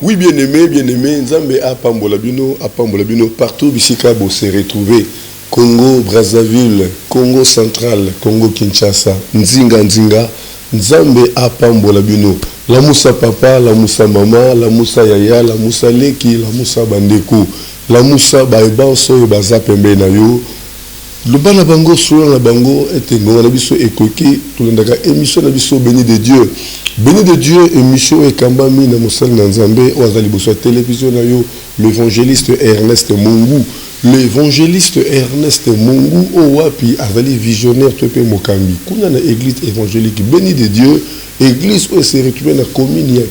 Oui, bien aimé, Nzambe apambola bino, partout bisika bo se retrouver. Congo, Brazzaville, Congo central, Congo Kinshasa, Nzinga, Nzambe apambola bino. La Moussa papa, la Moussa maman, la Moussa yaya, la Moussa leki, la Moussa bandeko, la Moussa baebanso baza pembe na yo. Le bana bango solo na bango etengo na biso ekoki tulendaka émission na biso béni de Dieu. Béni de Dieu émission ekambami na mosali na Nzambe oza liboso télévision na yo l'évangéliste Ernest Mungu. L'évangéliste Ernest Mungu owapi azali visionnaire tope mokambi. Kuna na église évangélique béni de Dieu, église où se retrouve na commune ya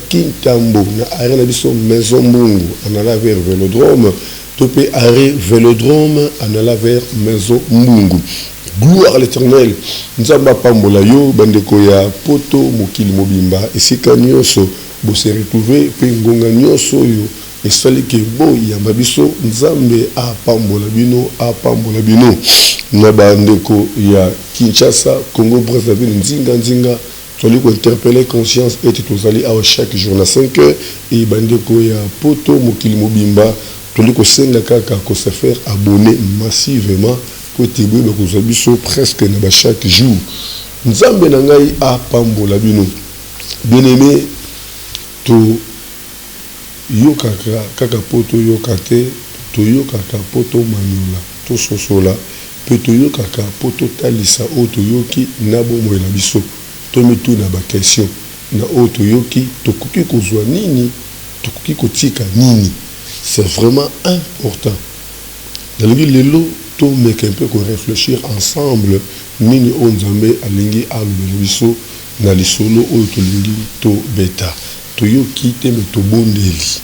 Kintambo, na arena biso maison Mungu, en allant vers Vélodrome. Topé arrêt Vélodrome en allant vers Maison Mungu. Gloire à l'Éternel. Nzamba pambola yo bandeko ya poto mokili mobimba esika nyonso bo se retrouver pe ngonga nyonso yo esali ke bo yamba biso Nzambe apambola bino na bandeko ya Kinshasa, Congo Brazzaville, Nzinga toli ko interpeller conscience et tozali à chaque jour na 5 heures et bandeko ya poto mokili mobimba toli ko senga kaka ko se faire abonner massivement pour tibwe ba ko biso presque na chaque jour. Nzambe na ngai apambola bino. Bien-aimé to yokaka kaka poto yokate to yokaka poto maniola to sosola pe to yokaka poto talisa o to yoki na bomo na biso to mitu na ba question na o to yoki to koki kozwa nini to koki kotika nini. C'est vraiment important. Dans le lelo to make un peu qu'on réfléchir ensemble nini on Nzambe alingi alobela biso na lisolo o to lingi to beta to yoki te me to bondeli.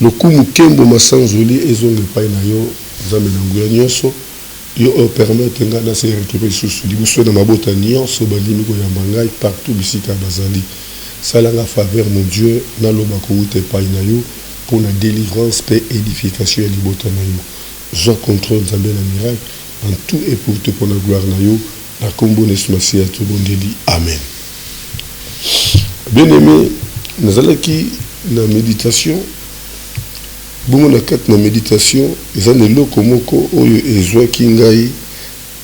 Lokumu kembo masanzoli ezonge pai na yo Nzambe na nguya nyonso yo permettre nga na se retrouver sous liboso na mabota nyonso bandimi ko yamba ngai partout bisika bazali. Salanga faveur mon Dieu na loba ko ute pai na yo pour la délivrance paix édification et libota na yo. Je contrôle Nzambe na miracle en tout et pour te pour la gloire na yo na kombo nesmasi ya tout bondeli. Amen. Bien aimé, nazalaki na méditation. Bongo na kat na méditation, ezane loko moko oyo ezwaki ngai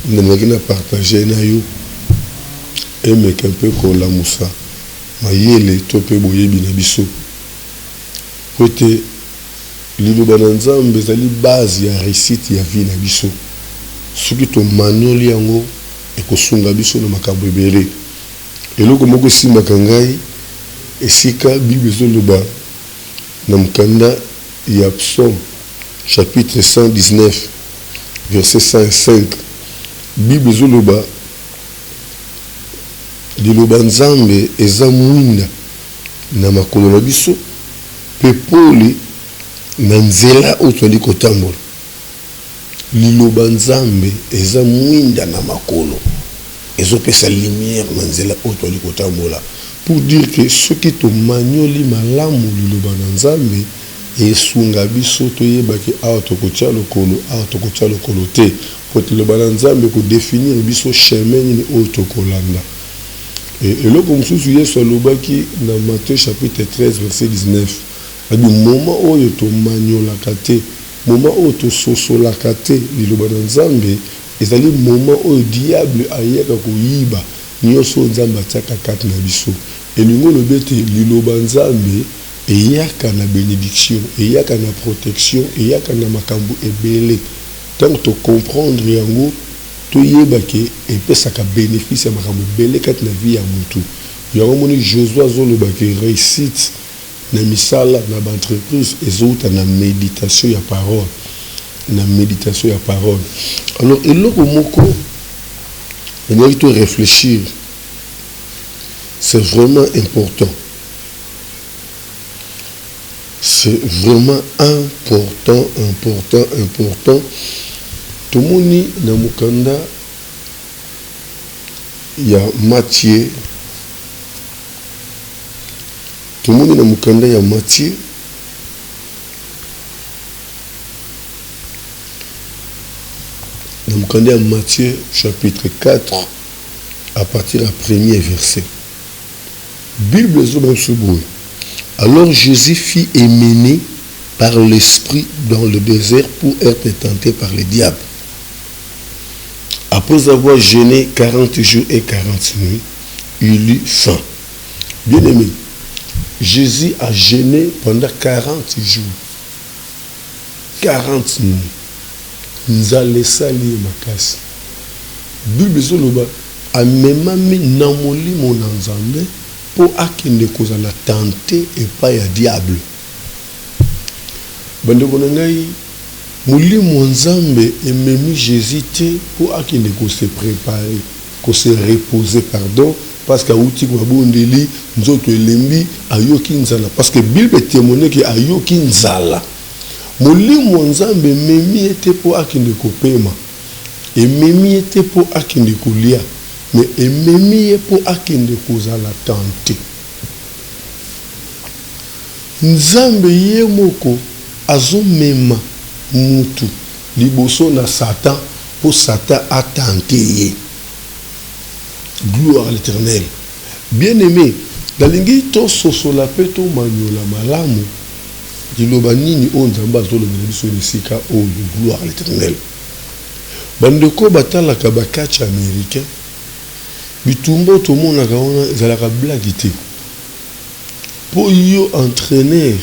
na magina partager na yo. Emeka un peu ko la musa. Mayele tope boyebi na biso. Kote liloba na Nzambe ezali base ya réussite ya vie na biso. Soki to manoli yango ekosunga biso na makambo ebele. Eloko moko simbaka ngai esika Bible ezoloba na mkanda ya Psaume chapitre 119 verset 105. Bible ezoloba liloba Nzambe eza mwinda na makolo na biso pe pole na nzela oyo tozali kotambola. Liloba Nzambe eza mwinda na makolo ezopesa lumière na nzela oyo tozali kotambola. Pour dire que soki tomanyoli malamu liloba na Nzambe esunga biso toyebaki awa tokotia lokolo te po liloba na Nzambe kodéfinir biso chemin nini oyo tokolanda. Et là, comme si Yesu alobaki dans Matthieu chapitre 13, verset 19, il dit, moment où il y a maniola kate, moment où il y a sosola kate, liloba na Nzambe, et le moment où le diable a yaka kuyiba, nyoso Nzambe ataka kate na biso. Et lingo le bete liloba Nzambe, et yaka na bénédiction, et yaka na protection, et yaka na makambu ebele. Tant que tu comprendre yango, toyebaki epesaka bénéfice ya makambo ebele kati na vie ya mutu. Yango moni Josué azolobaki réussite na misala na entreprise ezouta na méditation ya parole. Alors eloko moko on a tout réfléchir. C'est vraiment important. C'est vraiment important. Tomoni na mukanda ya Matthieu. Na mukanda ya Matthieu chapitre 4 à partir du premier verset. Bible Zobasuboué. Alors Jésus fut emmené par l'Esprit dans le désert pour être tenté par le diable. Après avoir jeûné 40 jours et 40 nuits, il eut faim. Bien aimé, Jésus a jeûné pendant 40 jours, 40 nuits. Nzale sali makasi. Bible Zoloba a memami na molimo na Nzambe po akende kozala tenté et pas ya diable. Bandeko na ngai molimo Nzambe ememi Jésus te po akende ko se préparer, ko se reposer pardon parce que outi ko bondeli nzoto elembi ayoki nzala parce que Bible témoigne que ayoki nzala. Molimo Nzambe memi ete po akende ko pema. Ememi ete po akende ko lia. Mais ememi po akende ko zala tenté. Nzambe ye moko azomema mutu liboso na Satan pour Satan a tenté ye. Gloire à l'Éternel. Bien-aimé, dalingi to sosola pe to manyola malamu. Diloba nini o Nzambe azolobela biso nisika o gloire à l'Éternel. Bandeko batala kabakacha américain. Bitumbo to mona kaona zalaka blague te. Po yo entraîneur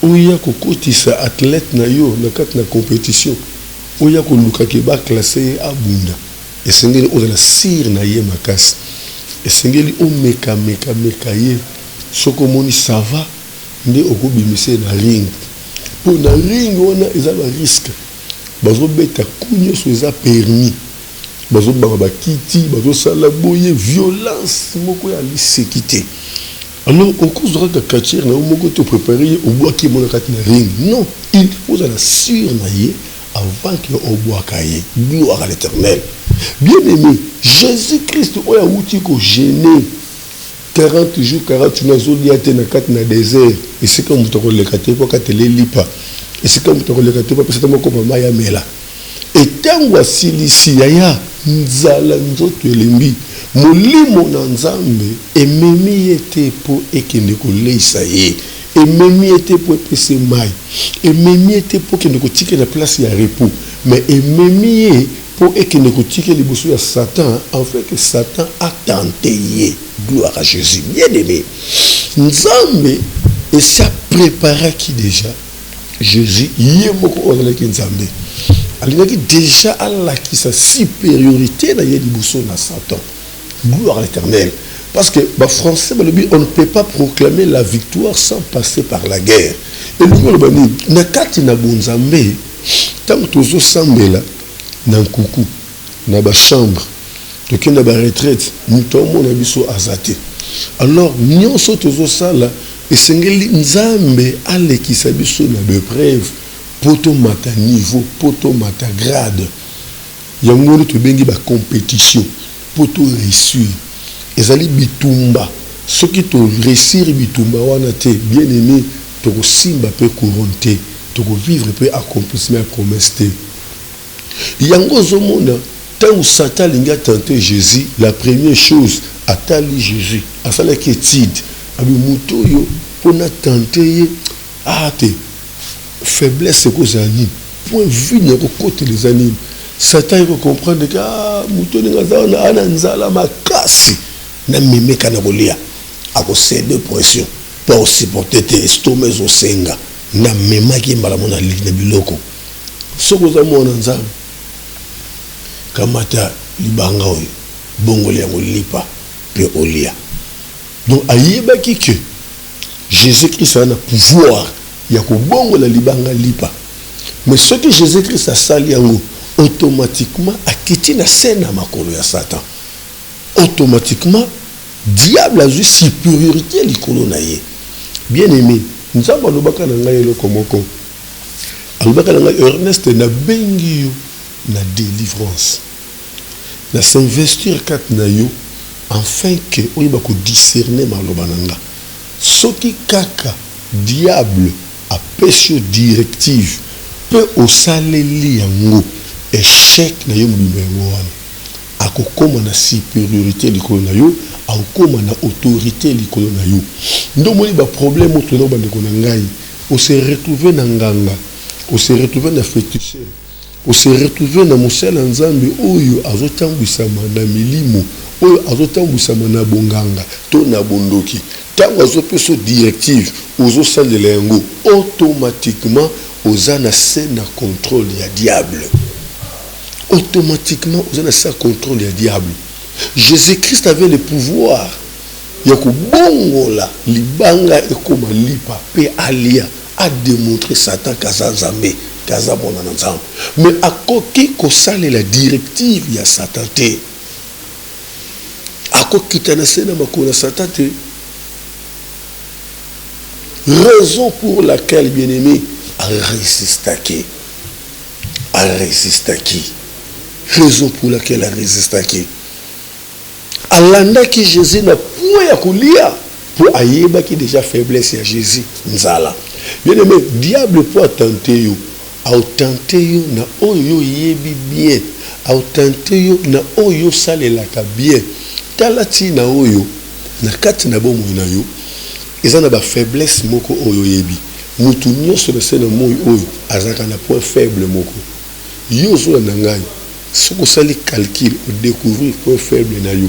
oya kokotisa athlète na yo na kati na compétition oya koluka ke ba classé abunda esengeli ozala sir na ye makasi esengeli o meka ye soko moni ça va nde okobimise na ring po na ring wana ezaba risque bazo beta kunyo so eza permis bazo banga bakiti bazo sala boye violence moko ya lisekité. Alors, au cours de la carrière, on a préparé au bois qui est mon ring. Non, il faut la sûr avant qu'on boit cahier. Gloire à l'Éternel. Bien aimé, Jésus-Christ a outil qu'on gêné 40 jours, 40 jours, il y a un désert. Et c'est comme tu as le caté pour que tu les lipas. Et c'est comme tu as le caté pour que tu as le mela. Et tant que si yaya, nzala nzoto elembi. Molimo na Nzambe ememi ete po ekende ko leisa ye ememi ete po epese mai ememi ete po kende ko tike na place ya repos mais ememi ye po ekende ko tike liboso ya Satan en fait que Satan a tenté ye. Gloire à Jésus. Bien aimé, Nzambe et ça prépara qui déjà Jésus ye moko ozalaki Nzambe alingaki déjà alaki sa supériorité na ye liboso na Satan. Gloire à l'Éternel. Parce que bah, français, bah, on ne peut pas proclamer la victoire sans passer par la guerre. Et nous, na kati na bonzambe, tant que tozo sambela, na kuku, na ba chambre, toki na ba retraite, nous tomo na biso azate. Alors, nyonso tozo sala, esengeli nzambe alekisa biso na bepreuve, poto mata niveau, poto mata grade. Yango to bengi ba compétition. Pour tout réussir, ezali bitumba. Ce qui te réussir bitumba wana te bien aimé, to simba peut couronter, to vivre peut accomplissement promesse te. Yango zomona, tant où Satan linga tenté Jésus, la première chose atali Jésus, asala ki étude, abi muto yo pona tenter te faiblesse ko zani, point vu ne côté les animes. Satan il comprendre que mutoni ngazana ana nzala makasi na mimeka na kolia akosede pression pour supporter tes estomacs au senga na memaki mbala mona ligne biloko soko za mona nzala kamata libanga oyo bongo yango lipa pe olia. Donc ayebaki que Jésus-Christ a un pouvoir ya ko bongo la libanga lipa, mais ce que Jésus-Christ a sali yango automatiquement akiti na scène à makolo ya Satan. Automatiquement diable a eu supériorité likolo na ye. Bien aimé, nous avons le baka na ngai le komoko. Alobaka na ngai Ernest na bengi yo na délivrance. Na s'investir kat na yo afin que oyiba ko discerner maloba nanga. Soki kaka diable a péché directive peut au saleli yango échec na yo mbimbo wana akokoma na supériorité likolo na yo, akokoma na autorité likolo na yo. Ndomoni ba problème oto na bandeko na ngai, on se retrouver na nganga, on se retrouver na féticheur, on se retrouver na mosala nzambe oyo azotambwisama na milimo, oyo azotambwisama na bonganga to na bondoki. Tango azopesa directive ozosalela yango, automatiquement oza na scène à contrôle ya diable. Automatiquement oza na scène à contrôle ya diable. Jésus-Christ avait le pouvoir ya kobongola libanga ekoma lipa pe alia a démontré Satan kaza nzambe kaza bona na nzambe, mais akoki kosala la directive ya Satan te, akoki tanase na makona Satan te. Raison pour laquelle, bien-aimé, à résister à qui? Raison pour laquelle à résister à qui? Alanda qui Jésus n'a point à coulir pour ayeba qui déjà faiblesse à Jésus nzala. Bien-aimé, diable peut tenter yo, a tenter yo na oyo yebi bien, a tenter yo na oyo sale la ka bien. Talati na oyo na kati na bomo na yo. Ils ont une faiblesse moko oyo yebi. Mutu nyonso na sena moyo oyo azaka na point faible moko. Yozo na ngai. Soko sali calcul ou découvrir point faible na yo.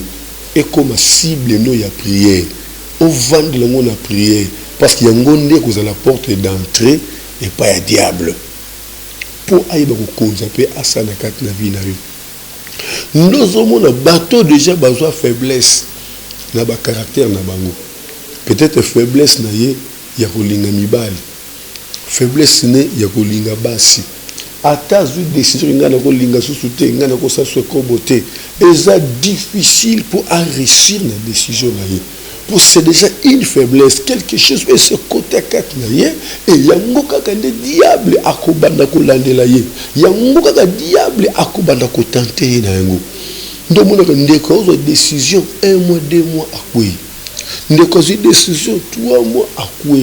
Et comme cible no ya prière. Au vendre le monde à prière parce qu'il y a un gondé qui est à la porte d'entrée et pas un diable. Pour aïe ba ko konzape asana kat na vie na yo. Nous avons un bateau déjà besoin faiblesse na ba caractère na bango. Peut-être faiblesse na ye ya kolinga mibali, faiblesse ne ya kolinga basi, ata zu décision ngana kolinga susute ngana ko sa so kobote, eza difficile pour enrichir la décision na ye. Pour c'est déjà une faiblesse, quelque chose et ce côté quatre na ye et yango kaka de diable akobanda ko landela ye, yango kaka diable akobanda ko tenter na yango. Ndomona ko ndeko zo décision 1 mois 2 mois akui. Nous avons une décision 3 mois à quoi.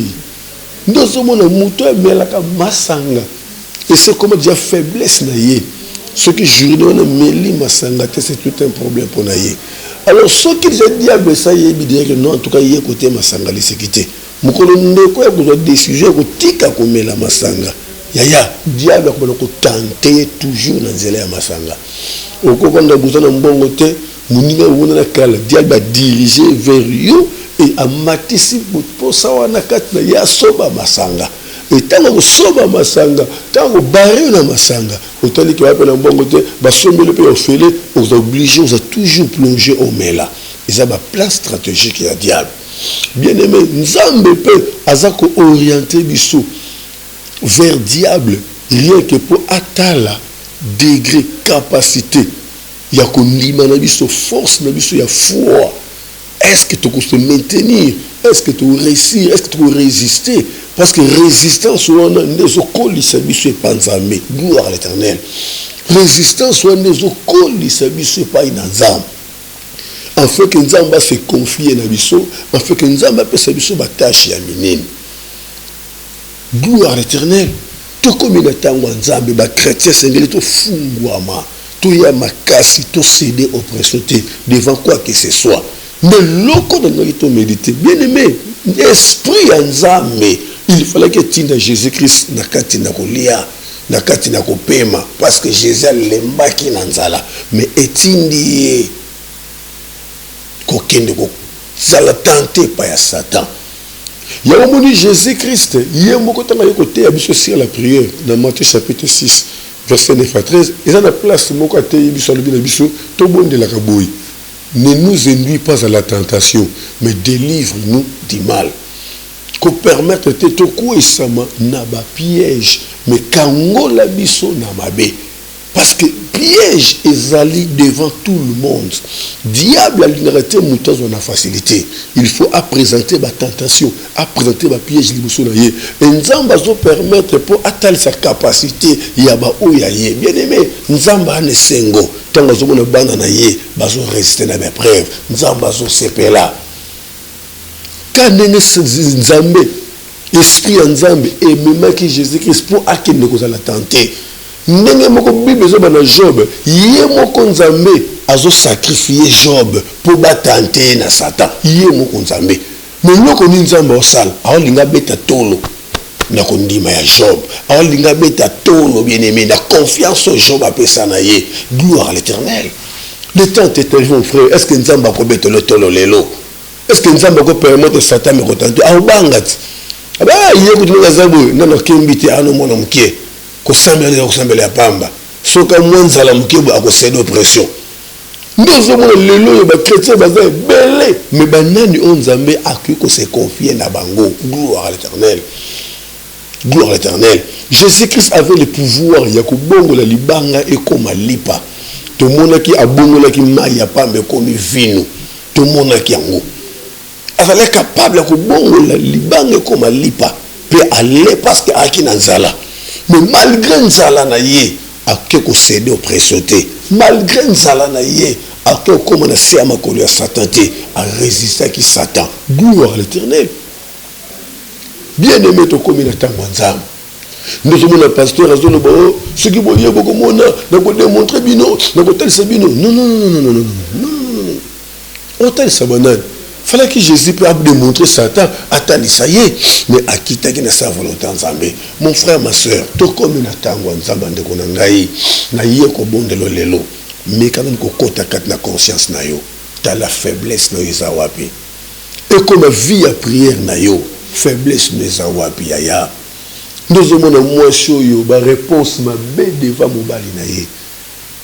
Nous avons un mouton mais la masanga. Et c'est comme déjà faiblesse naïe. Ce qui journée on a mêlé masanga, c'est tout un problème pour naïe. Alors ce qui dit diable ça y est dire que non en tout cas il y a côté masanga les sécurité. Mukolo ndeko ya ko décision ko tika ko mela masanga. Yaya diable ko ko tenter toujours dans zela ya masanga. Okokonda buzana mbongo te. Moninga wona kala diable a dirigé vers yo et a matisi pour ça wana katna ya soba masanga et tango soba masanga tango barré na masanga otali ki wape na mbongo te ba sombele pe ofele aux obligés aux a toujours plongé au mela et ça ba plan stratégique ya diable. Bien aimé nzambe pe azako orienter biso vers diable rien que pour atala degré capacité. Il y a une force, il y a foi. Est-ce que tu peux te maintenir? Est-ce que tu peux réussir? Est-ce que tu peux résister? Parce que résistance, on a des ocoles, ça ne pas nzambe. Gloire à l'Éternel. Résistance, on a des ocoles, ça ne pas une nzambe. En fait que nzamba se confie na biso, en fait que nzamba peut se biso ba tâche ya minene. Gloire à l'Éternel. Tout comme il est en nzambe, ba chrétien sengeli to fungwama. Tout y a ma casse, tout céder au pressoté devant quoi que ce soit. Mais l'autre de nous méditer, bien aimé, esprit en zame, il fallait que tu aies Jésus-Christ na katina kolia, na katina kopema, parce que Jésus lemba ki nanzala, mais etindi kokende ko sala tenter pas ya Satan. Il y a un Jésus-Christ, il y a un mot tanga côté abiso sur la prière dans Matthieu chapitre 6. Verset 9 à 13, ils ont la place, mon côté, ils tout bon de la cabouille. Ne nous induis pas à la tentation, mais délivre-nous du mal. Qu'on permette de te couper ça, n'a pas piège, mais quand on l'a biso n'a pas bé. Parce que piège est allé devant tout le monde. Diable a l'inarrêté mouton dans la facilité. Il faut présenter ma tentation, présenter ma piège libosonaye. Et Nzamba zo permettre pour atteindre sa capacité yaba oyaye. Bien aimé, Nzamba ne sengo. Tant que nous bana na ye, bazo résister à mes preuves. Nzamba zo sepela. Quand Nzambe, esprit Nzambe et même qui Jésus-Christ pour akine ko la tenter. Ndenge moko bible zo bana Job, ye moko Nzambe azo sacrifier Job pour batenter na Satan yé moko nzambe mais loko ni nzambe osala aolinga beta tolo na kondima ya Job aolinga beta tolo bien-aimé na confiance au Job apesa na ye gloire à l'Éternel. Le temps est arrivé mon frère, est-ce que nzambe akobeta le tolo lelo, est-ce que nzambe ko permettre Satan me contenter aobangati aba yé ko tunga zabo na no kembite ano mona mukie ko sambela ya pamba soka mwanzala mukie akosede oppression. Nous avons les chrétiens belé, mais banani on Nzambe a cru que c'est confié na bango. Gloire à l'Éternel. Gloire à l'Éternel. Jésus-Christ avait le pouvoir. Yakubongo la libanga et comme lipa. Tout le monde qui a bongo la qui maya pas mais comme vino. Tout le monde qui a ngo. Elle est capable de bongo la libanga et comme lipa. Peut aller parce que a qui nanzala. Mais malgré nzala na ye, a que céder au pressoté. Malgré nzala na ye, a que comme on a fait à ma colère Satan à résister à qui Satan. Gloire à l'Éternel. Bien aimé to comme il attend wanzam. Nous sommes le pasteur à zone bo, ce qui voulait beaucoup mona, n'a pas démontré bino, n'a pas tel sabino. Non non non non non non non non. Hôtel sabanade. Fallait que Jésus puisse démontrer Satan à Talisaye, mais à qui t'a gagné sa volonté en Zambé. Mon frère, ma soeur, tout comme il attend en Zambé de Konangaï, na yé ko bon de l'olelo, mais quand même ko kota kat na conscience na yo, t'as la faiblesse na yozawapi. Et comme vie à prière na yo, faiblesse na yozawapi yaya. Nous avons un moins chaud yo, ba réponse ma bé devant mobali na ye.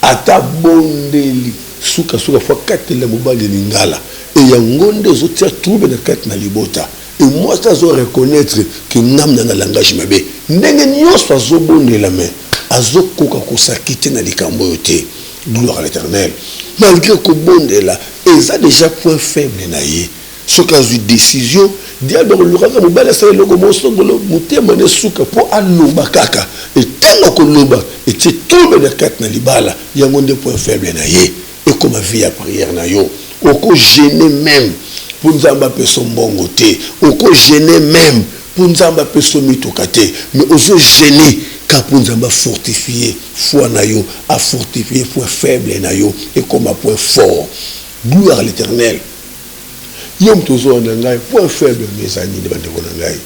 Ata bondeli, souka fois 4 la mobali lingala. Et il y a un monde qui a trouvé dans la na libota. Et moi, ça doit reconnaître que nous avons un langage mabé. Nous avons bonne la main. Azo koka kosa kite na likambo yote. Gloire à l'Éternel. Malgré que bon est là, et ça déjà point faible na ye. Ce cas de décision, diable le raga mobala ça le commence ngolo mutema ne suka po aloba kaka. Et tant que loba et tu tombes dans la na libala, il y a un point faible na ye. Et comme vie à prière na yo. Oko gêner même pour nous embapper son bon côté. Oko gêner même pour nous embapper son mitokate. Mais oso gêner car pour nous embapper fortifier foi na yo, à fortifier point faible na yo et comme un point fort. Gloire à l'Éternel. Yom tozo nangai point faible mes amis de bande konangai.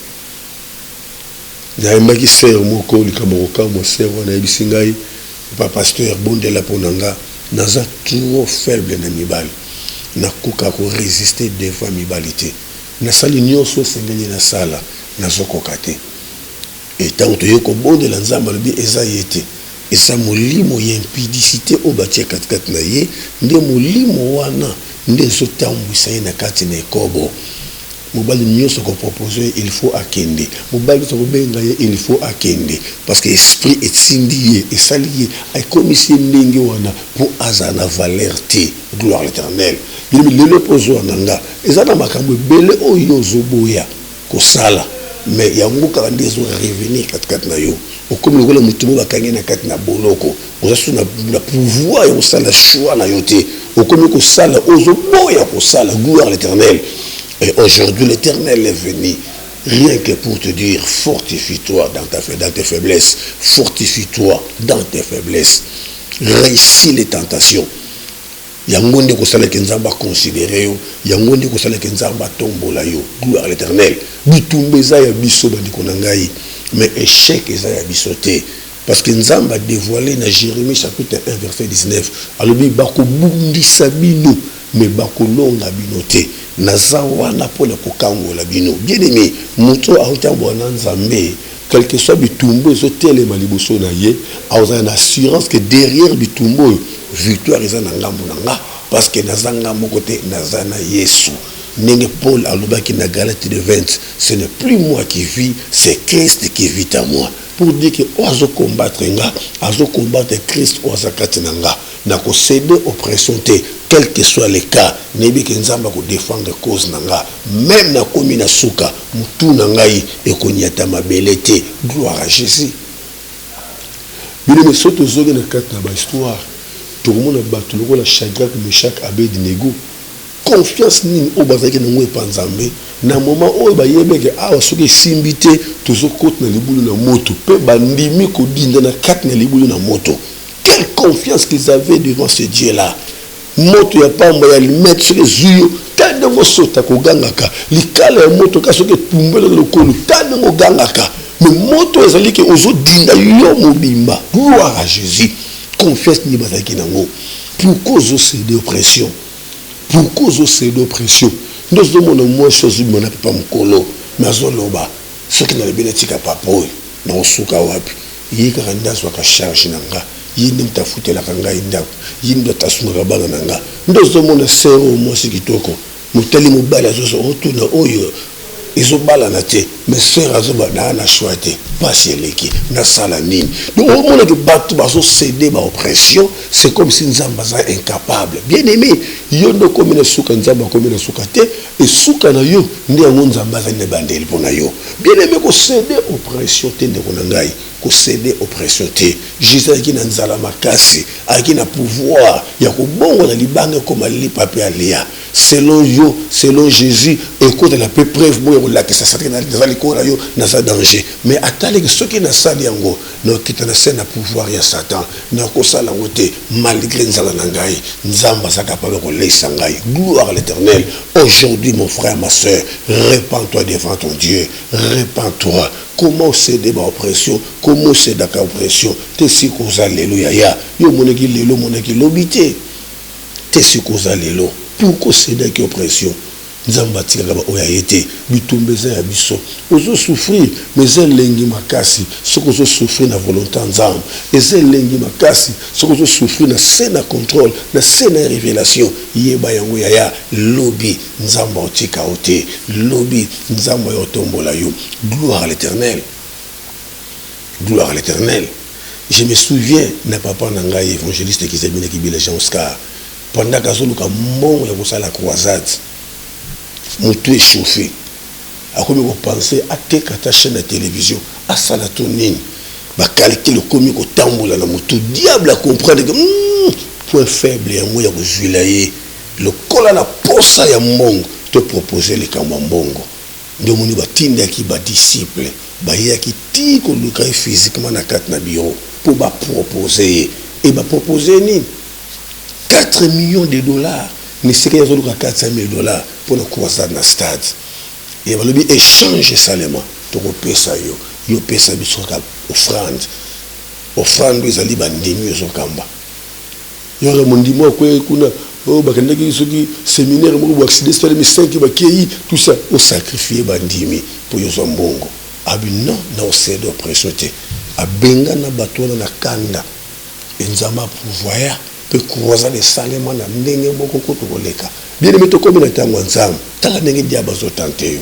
J'ai maki sœur moko likamoroka mo sœur wana bisingai papa pasteur bonde la ponanga naza trop faible na mibali. Na kuka ko résister devant mibalité na sali nyonso sengeli na sala na zokokate et tant que yoko bonde la nzamba bi eza yete esa molimo ya impudicité o batia kat na ye nde molimo wana nde zotambuisa na kati na ekobo mobali nyonso ko proposer il faut akende mobali so benga ye il faut akende parce que esprit est sindié et salié ay commissie ndenge wana pour azana valeur te. Gloire à l'Éternel. Il le pozo nanga ezana makambo bele oyo zoboya ko sala mais ya nguka ndezo revenir kat na yo okomi lokola mutumo bakangi na kat na boloko ozasu na pouvoir yo sala choix na yote okomi ko sala ozoboya ko sala. Gloire à l'Éternel. Et aujourd'hui, l'Éternel est venu, rien que pour te dire, fortifie-toi dans tes faiblesses. Fortifie-toi dans tes faiblesses. Réussis les tentations. Yangonde ko sala ke nzamba considérer yo, yangonde ko sala ke nzamba tombola yo. Gloire à l'Éternel. Bitumbeza ya biso bandi konangai, mais échec eza ya bisoté. Parce que nzamba dévoilé dans Jérémie chapitre 1 verset 19. Alobi bako bundi sabino, mais bako longa binoté. Nazawa na pole kokango la bino. Bien aimé, moto auta bona nzambe, quel que soit bitumbo ezotele maliboso na ye, a une assurance que derrière bitumbo victoire eza na ngambo nanga parce que nazanga moko te nazana Yesu. Nenge Paul alobaki na Galates 20, ce n'est plus moi qui vis, c'est Christ qui vit en moi. Pour dire que ozo combattre nga, ozo combattre Christ ozo katinanga, na ko céder oppression te, quel que soit le cas, nebi ke nzamba ko défendre cause nanga, même na komi na suka, mutu nangai e ko nyata mabele te. Gloire à Jésus. Bino me soto zoge na kat na ba histoire. Tout le monde a battu le Shadrach, Meshach, Abednego. Confiance ni au bazaki na ngwe panzambe na moment o ba yebeke awa soki simbité tozo côte na libulu na moto pe bandimi ko dinda na kat na libulu na moto. Quelle confiance qu'ils avaient devant ce Dieu là. moto ya pamba ya limete soki zuyo tandengo sota kogangaka likala ya moto ka soki etumbele lokolo tandengo gangaka mais moto ezali ke ozodinda yo mobimba. Gloire à Jésus. Confesse ni bazaki nango. Pourquoi ozocéder oppression? Pourquoi ozocéder oppression? Nous avons moins chose mais on n'a pas mokolo mais azoloba soki na lebele tika papo na osuka wapi yika kanda swaka charge nanga yindi mtafutela kanga indako yindi tasunga bana nanga ndo zomona sero mosi kitoko mutali mobala zoso otuna oyo izobala na te mais sera zoba na choite pas eleki na sala nini. Donc au moment que bato baso céder ba oppression, c'est comme si nzamba za incapable. Bien aimé, yondo comme na suka nzamba comme na suka te et suka na yo ndi yango nzamba za ne bandeli pona yo. Bien aimé ko céder oppression te ndeko na ngai, ko céder oppression te. Jésus qui na nzala makasi, aki na pouvoir ya ko bongo na libanga comme ali pape alia. Selon yo, selon Jésus, écoute la peu preuve moi la que ça ça dans les corps yo na ça danger. Mais attendez que ceux qui na ça yango no kitana na pouvoir ya Satan na ko sala ngote malgré nzala na ngai nzamba za capable ko laisser ngai. Gloire à l'Éternel. Aujourd'hui mon frère ma sœur, répands-toi devant ton Dieu, répands-toi. Comment céder ma oppression? Comment céder la oppression? T'es si cause alléluia ya. Yo moneki lelo moneki lobité. T'es si cause alléluia. Pourquoi céder qui oppression? Nzamba tika ba oya été bitumbeza ya biso ozo souffrir mais elengi makasi soko ozo souffrir na volonté nzamba elengi makasi soko ozo souffrir na sena contrôle na sena révélation yeba yango ya lobby nzamba otika ote lobby nzamba yotombola yo. Gloire à l'Éternel. Gloire à l'Éternel. Je me souviens na papa na ngai évangéliste qui s'est bien équipé Jean Oscar pendant qu'azoluka mbongo ya kosala croisade moto échauffé a comme vous pensez à ta chaîne de télévision à salatonine va calculer le commis au tamboula na moto diable à comprendre que point faible ya moya ko juilaye le kola na posa ya mbongo te proposer le kambambongo ndio moni batinda ki ba disciple ba ya ki ti ko luka physiquement na kat na bureau pour ba proposer et ba proposer ni 4 millions de dollars. Mais c'est qu'il y a 400 000 dollars pour le croisade dans le stade. Et il va lui échanger seulement. Tu repères ça, tu payes ça, tu offrande. Offrande, ils allaient bandiner au Kamba. Il y a un dit moi, oh, séminaire, tout ça, au sacrifier bandimi pour y avoir bongo. Ah, non, non, c'est d'oppression. A benga na bateau na kanda. Enzama pouvoir. Peut croiser les salements na ndenge moko ko to koleka bien aimé to comme na tango nzamba tala ndenge diaba zo tenter yo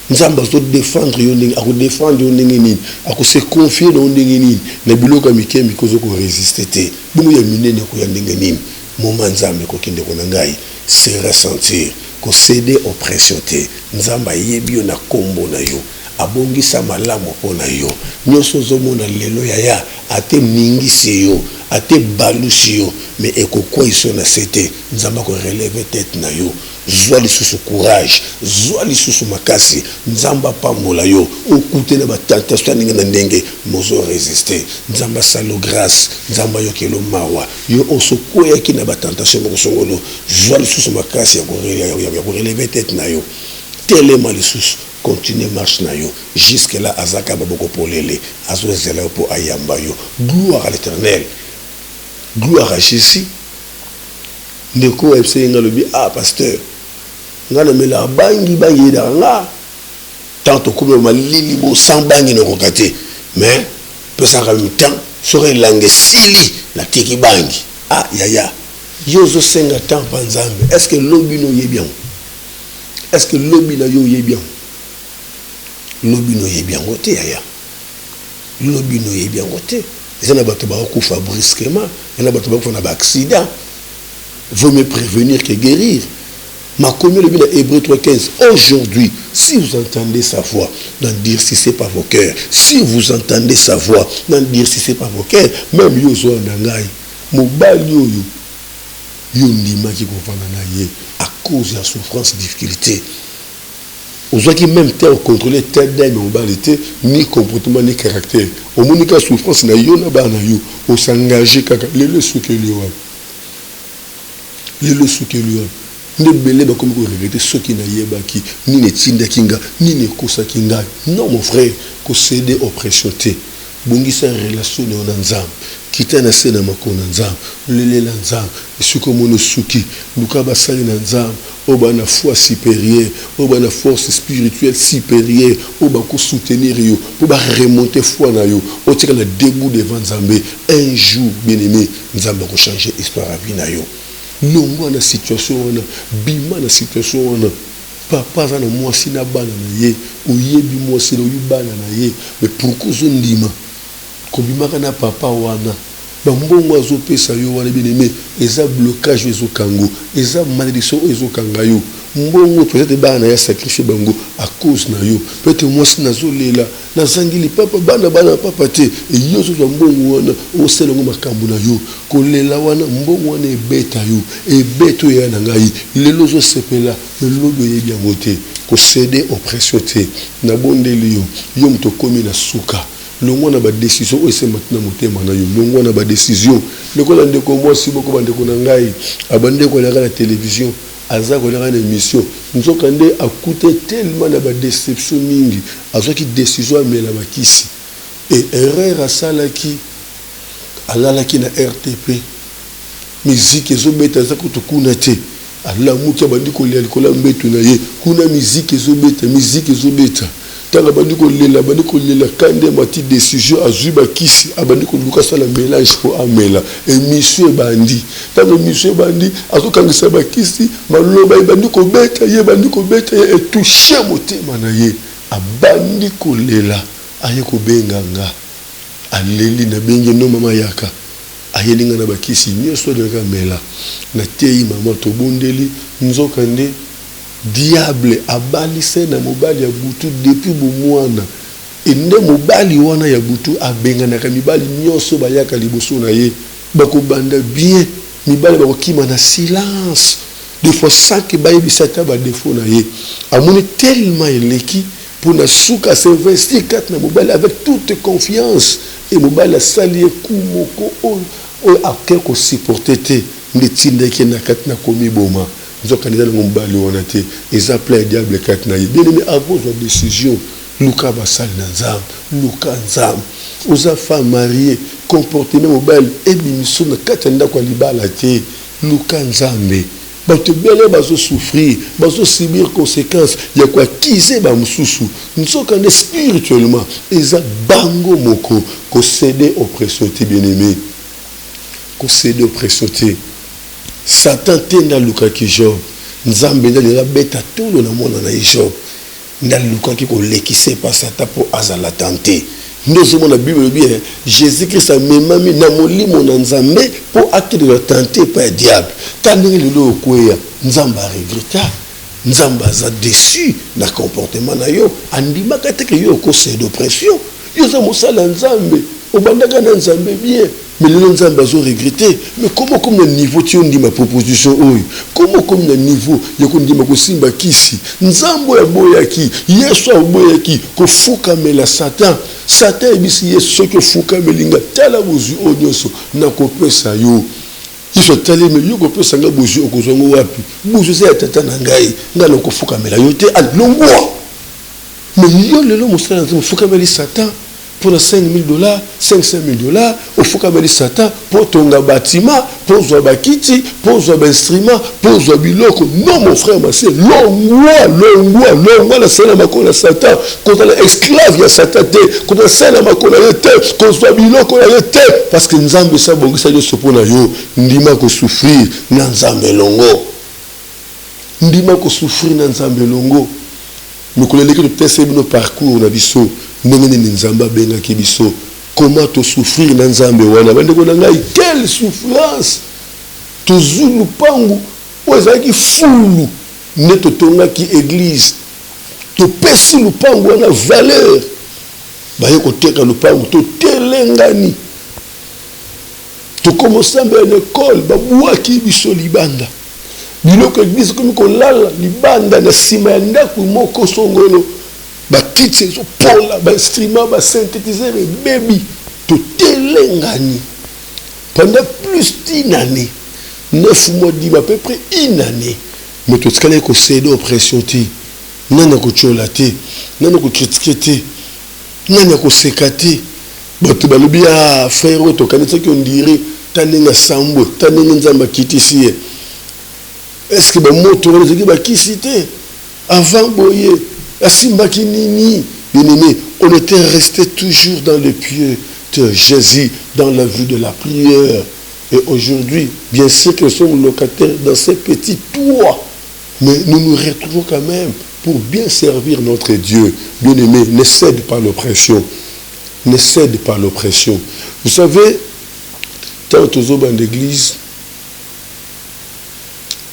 nzamba zo défendre yo ndenge ako défendre yo ndenge nini ako se confier na ndenge nini na biloko mikemi ko zo ko résister te bungu ya minene ko ya ndenge nini moment nzamba ko kinde ko na ngai se ressentir ko céder oppression te nzamba yebi yo na kombo na yo abongisa malamu pona yo nyoso zo mona lelo ya ate mingisi yo ate balusi yo mais ekokwa iso na sete nzamba ko relever tête na yo zwa lisusu courage zwa lisusu makasi nzamba pambola yo okute na batentation ninga na ndenge mozo résister nzamba salo grâce nzamba yo kelo mawa yo osokoya ki na batentation ko songolo zwa lisusu makasi ya ko relever tête na yo telema lisusu continue marche na yo jusque là azaka baboko polele azozela po ayamba yo. Gloire à l'Éternel. Gloire à Jésus. Ndeko FC ngalobi ah pasteur ngana mela bangi danga tant comme malili bo sans bangi no kokate mais peut ça en même temps serait langue sili la tiki bangi ah ya yozo senga temps panzambe est-ce que lobi no yé bien est-ce que lobi na yo yé bien lobi no yé bien côté ya lobi no yé bien côté ils ont battu bakufa brusquement il y a battu bakufa na accident. Vaut mieux prévenir que guérir. Ma commune, le Hébreu 3,15. Aujourd'hui, si vous entendez sa voix, n'en dire si ce n'est pas vos cœurs. Si vous entendez sa voix, n'en dire si ce n'est pas vos cœurs. Même Yozo Nangai, Mobali Yondima qui comprend à cause de la souffrance, difficulté. Aux gens qui même tel contrôler tel d'un mobilité, ni comportement, ni caractère. Au moins, la souffrance, na yo na ba na yo. Au s'engager, kaka, les sous que les lelo sukeli wana nde belé bakomi ko regretter soki na yebaki ni ne tinda kinga ni ne kosa kinga. Non mon frère, ko céder oppression te bongisa relation ne ona nzambe kita na sena makona nzambe lelela nzambe suko mono suki luka basali na nzambe oba na foi supérieure oba na force spirituelle supérieure oba ko soutenir yo oba remonter foi na yo o tika na debout devant nzambe un jour bien-aimé nzambe ko changer histoire à vie na yo longo na situation wana bima na situation wana papa za na mwasi na bana na ye oyebi mwasi na oyibana na ye mais pourquoi zo ndima kobimaka na papa wana bambongo azopesa yo wana bien-aimé eza blocage ezokango eza malédiction ezokanga yo mbongo peut-être bana ya sacrifier bango à cause na yo peut-être mwasi nazolela nazangili papa bana papa te yo zo mbongo wana oselango makambo na yo kolela wana mbongo wana ebeta yo ebeto ya na ngai lelo zo sepela lobo yebi yango te ko céder oppression te na bondeli yo mto komi na suka longo na ba décision o ese matina motema na yo longo na ba décision lekola ndeko mwasi boko bandeko na ngai abande ko la télévision aza ko la émission nzoka nde akute tellement na ba déception mingi azoki décision amela bakisi et erreur asalaki alalaki na RTP musique ezobeta za kutukuna te ala muki abandi ko lia likola mbeto na ye kuna musique ezobeta tanga bandi ko lela kande mati décision azuba kisi abandi ko luka sala mélange pour amela émission bandi tanga émission bandi azokangisa bakisi maloba bandi ko beta ye et toucher motema na ye abandi ko lela aye ko benganga aleli na benge no mama yaka ayelinga na bakisi nyoso de kamela na tei mama to bondeli nzoka nde diable abalise na mobali ya butu depuis bomwana ende mobali wana ya butu abengana ka mibali nyoso bayaka liboso na ye bakobanda bien mibali bakokima na silence des fois ça que bayebisa ta ba défaut na ye amoni tellement eleki pour na suka s'investir kat na mobali avec toute confiance et mobali sali kumoko o akeko supporter te ndetinda ki na kat na komi boma nzoka nizali ngombali wana te eza plein diable kat na ye bien aimé avant la décision luka basali na nzambe luka nzambe oza femme mariée comportement mobile ebimiso na kat nda kwa libala te luka nzambe bato bele bazo souffrir bazo subir conséquences ya kwa kize ba mususu nzoka nde spirituellement eza bango moko ko céder oppression te bien aimé ko céder oppression te Satan tenda luka ki Job nzambe nda beta tolo na mona na Job nda luka ki ko lekise pa Satan po azala tenté nous sommes la Bible bien Jésus Christ a memami na molimo na nzambe po acte de la tenter par diable tandis le lo koya nzamba regretta nzamba za déçu na comportement na yo andima kateke yo ko c'est d'oppression yo za mosala nzambe obandaka na nzambe bien mais le nzambe a regretté mais comment comme le niveau tu on dit ma proposition comment comme le niveau yako ndima ko simba kisi nzambo ya boyaki yesu aboyaki ko fuka mela satan ebisi yesu ke fuka melinga tala bozu onyoso na ko pesa yo iso tali me yo ko pesa nga bozu okozongo wapi bozu se tata na ngai ngalo ko fuka mela yo te alongwa mais yo lelo mosala nzambo fuka meli satan pour $5,000, $500,000, au faut qu'à Satan, pour ton bâtiment, pour ton bakiti, pour ton instrument, pour ton biloko. Non, mon frère, ma soeur, longwa, la scène à ma la Satan, quand on est esclave, il y a Satan, quand on est scène à ma la tête, quand on est biloko, la tête, parce que nous avons ça, bon, ça y est, ce point là, ndima ko souffrir, nanzambe longo. Ndima ko souffrir, nanzambe longo. Nous connaissons peut-être nos parcours, on a biso. Comment te souffrir dans Nzambe wana bandeko na ngai quelle souffrance to zulu pangu ozaki fulu ne to tonga ki église to pesi lupangu wana valeur baye ko teka lupangu to telengani to commencer à l'école babuaki biso libanda biloko église comme ko lala libanda na sima ya ndako moko songolo bakitse zo pola ba instrument ba synthétiseur et baby to telengani pendant plus d'une année 9 mois, 10 mois, à peu près une année. Mais tout ce qu'il y a que c'est d'oppression, nana ko cholate, nana ko critiquer, nana ko sekate. Bato balobi ya frère to kanisa ki on dirait tanenga sambo, tanenga nzamba kitisi. Est-ce que ba moto on dit ba kisité avant boye, asimba kinini. Bien-aimé, on était resté toujours dans le pied de Jésus, dans la vue de la prière. Et aujourd'hui, bien sûr que nous sommes locataires dans ces petits toits, mais nous nous retrouvons quand même pour bien servir notre Dieu. Bien-aimé, ne cède pas l'oppression. Ne cède pas l'oppression. Vous savez, tant aux hommes d'église,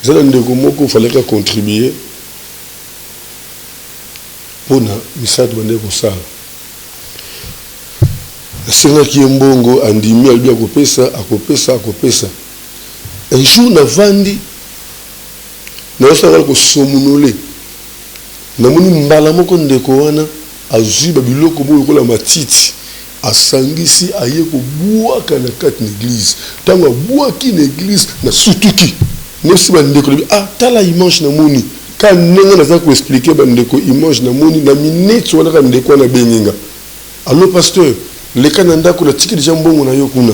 il fallait contribuer pour na misade bande kosala. Senga ki mbongo andimi albi akopesa. Un jour na vandi na osala ko somunole. Na moni mbala moko ndeko wana azui ba biloko boyo kola matiti. Asangisi aye ko buaka na kati l'église. Tango buaki na église na sutuki. Nesi ba ndeko tala image na moni. Quand nenga naza ko expliquer ba ndeko image na moni na minute wana ka ndeko na benginga. Allo pasteur, le kananda ko la tiki déjà mbongo na yo kuna.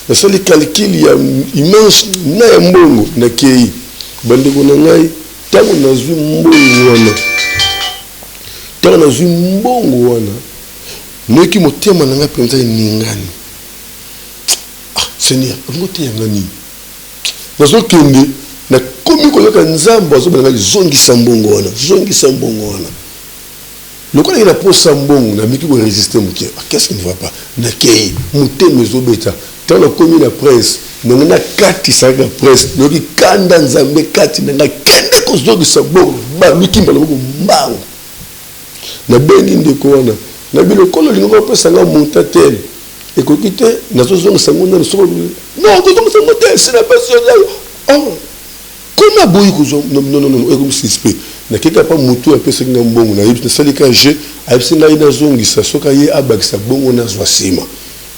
Na sali calcul ya image na ya mbongo na kei. Ba ndeko na ngai tango nazwi mbongo wana. Tango nazwi mbongo wana. Noki motema na nga penza ningani. Seigneur, ngote ya ngani. Nazo kende na komi ko yoka nzambo azo bana zongisa mbongo wana. Lokola ina posa mbongo na miki ko résister muke. Qu'est-ce qui ne va pas? Na kei muteme zo beta. Tant la komi na presse, na kati sa ga presse, noki kanda nzambe kati na kende ko zongisa mbongo. Ba miki mbala ko mbango. Na bengi ndeko wana. Na bilokolo lingo pesa nga monta tel. Et ko kite na zo zongisa mbongo na so. Non, ko zongisa mbongo c'est la passion là. Oh. Comment boyi ko non comme suspect. Na keka pa mutu apesa nga mbongo na yibisa salika je ayibisa nga ina zongisa soka ye abakisa bongo na zwa sima.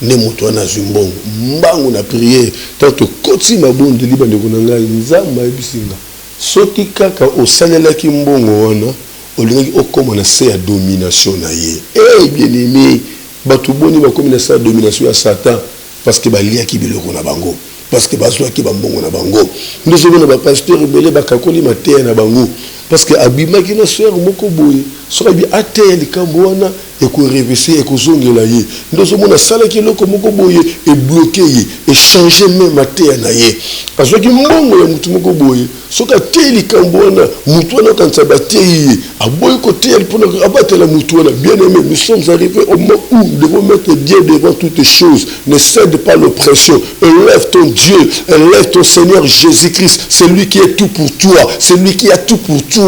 Ne mutu ana zimbongo mbango na prière tanto koti mabondo liba ndeko na nga nzamba yibisinga. Soki kaka osalela ki mbongo wana olingi okoma na se ya domination na ye. Eh bien aimé, batu boni bakomi na se ya domination ya Satan parce que balia ki biloko na bango. Parce que bazwa ki bambongo na bango. Nous sommes ba pasteur belé bakakoli maté na bango. Parce que abima ki na sœur moko boye. Soka bi atel likambo wana et ko réverser et ko zongela ye. Nous sommes na sala ki loko moko boye et bloquer ye et changer même maté na ye. Parce que mbongo ya mutu moko boye. Soka tel likambo wana mutu wana kansa baté ye. Aboy ko tel pour abattre la mutu wana. Bien aimé, nous sommes arrivés au moment où nous devons mettre Dieu devant toutes choses. Ne cède pas l'oppression. Élève ton Dieu, élève ton Seigneur Jésus-Christ. C'est lui qui est tout pour toi. C'est lui qui a tout pour toi.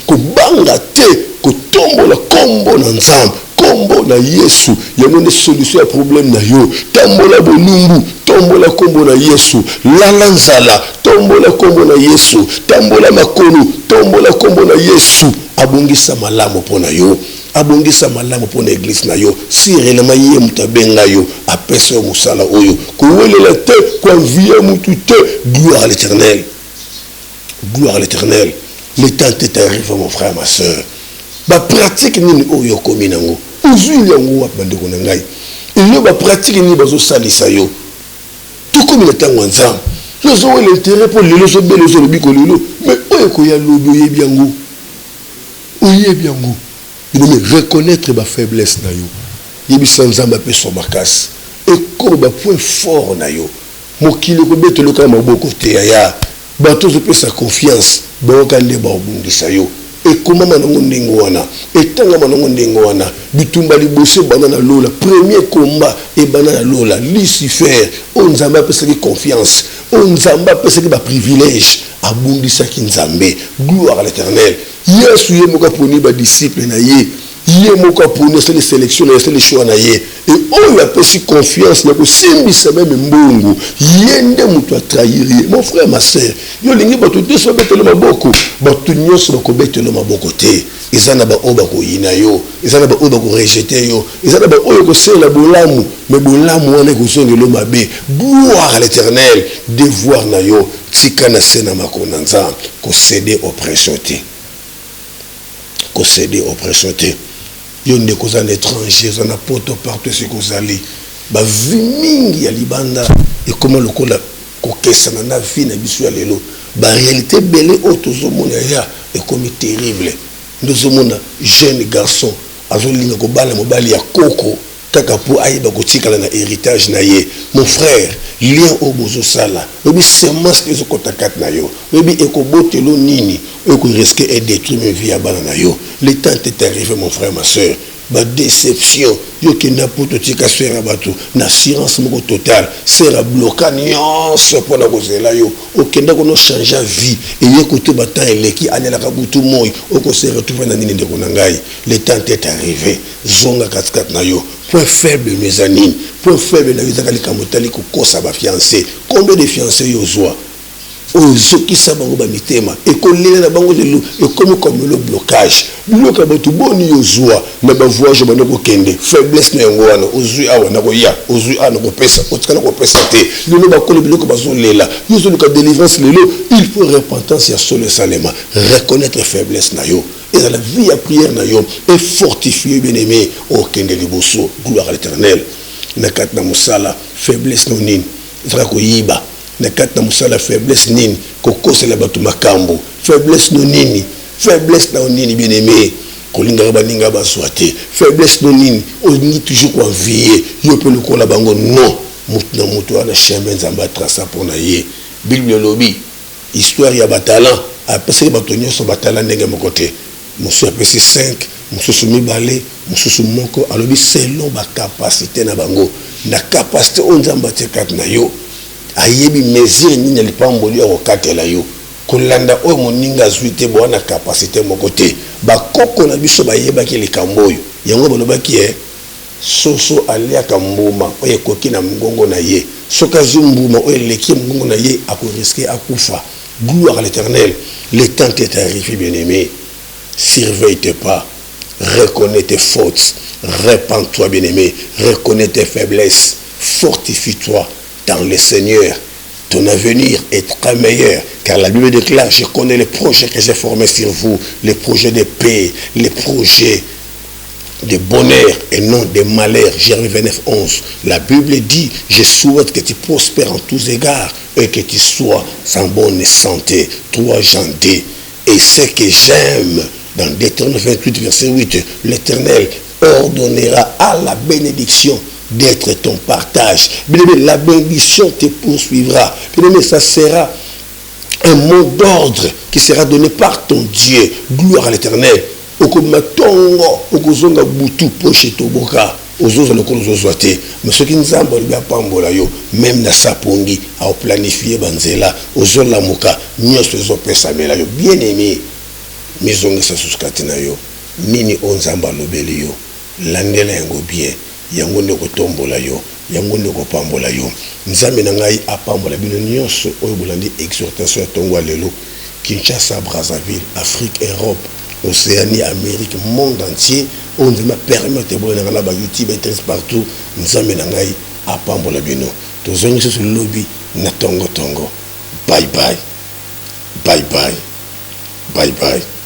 Kobanga te, kotombo la kombo na nzambe, kombo na Yesu. Yango ne solution à problème na yo. Tombo la bonumbu, tombo la kombo na Yesu. Lala nzala, tombo la kombo na Yesu. Tombo la makonu, tombo la kombo na Yesu. Abongisa malamu pona yo. Abongisa malamu pona église na yo. Si réellement yé mutabenga yo, apesa yo musala oyo. Kouwele la te, kwa vie mutu te, gloire à l'Éternel. Gloire à l'Éternel. Le temps est arrivé, mon frère, ma soeur. La pratique ni oyo komi nango. Uzui yango wa bandeko na ngai. Il y a pratique ni bazo salisa yo. Tout comme le temps nzam. Nous avons l'intérêt pour les leçons belles leçons biko lelo. Mais oyo ko ya lobo ye biango. Oye biango. Il doit reconnaître ma faiblesse na yo. Yebi sanzamba pe so makasi. Et comme ba point fort na yo. Mokile ko beto loka maboko te ya. Bato zo pe sa confiance. Bokande ba obungisa yo. Et comment manongo ndingo wana et tanga manongo ndingo wana bitumba libose banana lola premier combat et banana lola Lucifer on nzamba pesa ki confiance on nzamba pesa ki ba privilège abundisa ki nzambe gloire à l'Éternel. Yesu ye moka poni ba disciple na ye ye moka poni c'est les sélections c'est les choix na ye et on lui a pesi confiance na ko simbisa même mbongo yende mutu a trahir mon frère ma sœur yo lingi batu deso betelo maboko batu nyoso ko betelo maboko te ezana ba oba ko yina yo ezana ba oba ko rejeter yo ezana ba oyo ko sela bolamu mais bolamu wana ko songelo mabe gloire à l'Éternel devoir na yo tika na sena makona nzambe ko céder oppression te ko céder oppression te yo ndeko za étranger za na poto partout ce ko zali ba vimingi ya libanda et comment le kola ko kesana na vie na biso ya lelo ba réalité belé otozomona ya et comme terrible. Nous avons un jeune garçon, azolinga ko bala mobali ya koko, kaka po aïba ko tika na héritage na ye. Mon frère, lien au bozo sala. Obi semence que zo kotakat na yo. Obi eko botelo nini, eko risquer et détruire ma vie à bana na yo. Le temps est arrivé mon frère, ma soeur. Ba déception yo ki na poto tika sera bato na assurance moko total sera bloquant nyonso pona kozela yo okenda kono changer vie et ye kote bata eleki alela ka butu moyi oko se retrouver na nini ndeko na ngai le temps est arrivé zonga katkat na yo point faible mes amis point faible na vizaka likamotali ko kosa ba fiancé combien de fiancés yo zwa ozokisa bango ba mitema ekolela na bango lelo ekomi comme le blocage bloka bato boni yozwa na ba voyage bana ko kende faiblesse na yango wana ozui awa na ko ya ozui ana ko pesa otikana ko pesa te lelo ba kole biloko bazolela yozo luka délivrance lelo il faut repentance ya solo salema reconnaître faiblesse na yo et dans la vie à prière na yo et fortifier bien-aimé au kende liboso gloire à l'Éternel na kat na musala faiblesse no nini zaka ko yiba na kata musala faiblesse nini kokosela bato makambo faiblesse no nini bien-aimé kolinga baninga baswate faiblesse no nini oni toujours ko envier yo pe le kola bango non mutu na mutu ana chemin nzamba traça pona ye bible lobi histoire ya batalan apesi bato nyonso batalan ndenge moko te mosu apesi 5 mosusu mibale mosusu moko alobi selon ba capacité na bango na capacité on nzamba tekat na yo ayebi mesure nini lipamboli okatela yo kolanda oyo moninga zuite bona capacité moko te bakoko na biso bayebaki likambo oyo yango balobaki soso aliaka mbuma oyo ekoki na mgongo na ye soki azwi mbuma oyo eleki mgongo na ye akoriske akufa gloire à l'Éternel le temps est arrivé bien-aimé surveille-toi pas reconnais tes fautes repens-toi bien-aimé reconnais tes faiblesses fortifie-toi dans le Seigneur, ton avenir est très meilleur, car la Bible déclare, je connais les projets que j'ai formés sur vous, les projets de paix, les projets de bonheur et non de malheur. Jérémie 29, 11. La Bible dit, je souhaite que tu prospères en tous égards et que tu sois en bonne santé. 3 Jean 2. Et ce que j'aime, dans Deutéronome 28, verset 8, l'Éternel ordonnera à la bénédiction d'être ton partage. Bien aimé, la bénédiction te poursuivra. Bien aimé, ça sera un mot d'ordre qui sera donné par ton Dieu. Gloire à l'Éternel. Okomatongo, okozonga butu poche toboka. Ozoza lokolo zozoate. Mais ce qui nous a bien pambola yo, même na sapongi, a planifié banzela, ozola muka, nyos zo pesa mela yo. Bien aimé, mizonga sa suskatina yo. Nini onzamba lobeli yo. Landela yango bien. Yango ndeko tombola yo yango ndeko pambola yo nzambe na ngai apambola bino nyonso oyo bolandi exhortation tongo lelo Kinshasa Brazzaville Afrique Europe Océanie Amérique monde entier on me permettre de na ba YouTube et partout nzambe na ngai apambola bino tozongi sur lobby na tongo bye bye bye bye bye bye.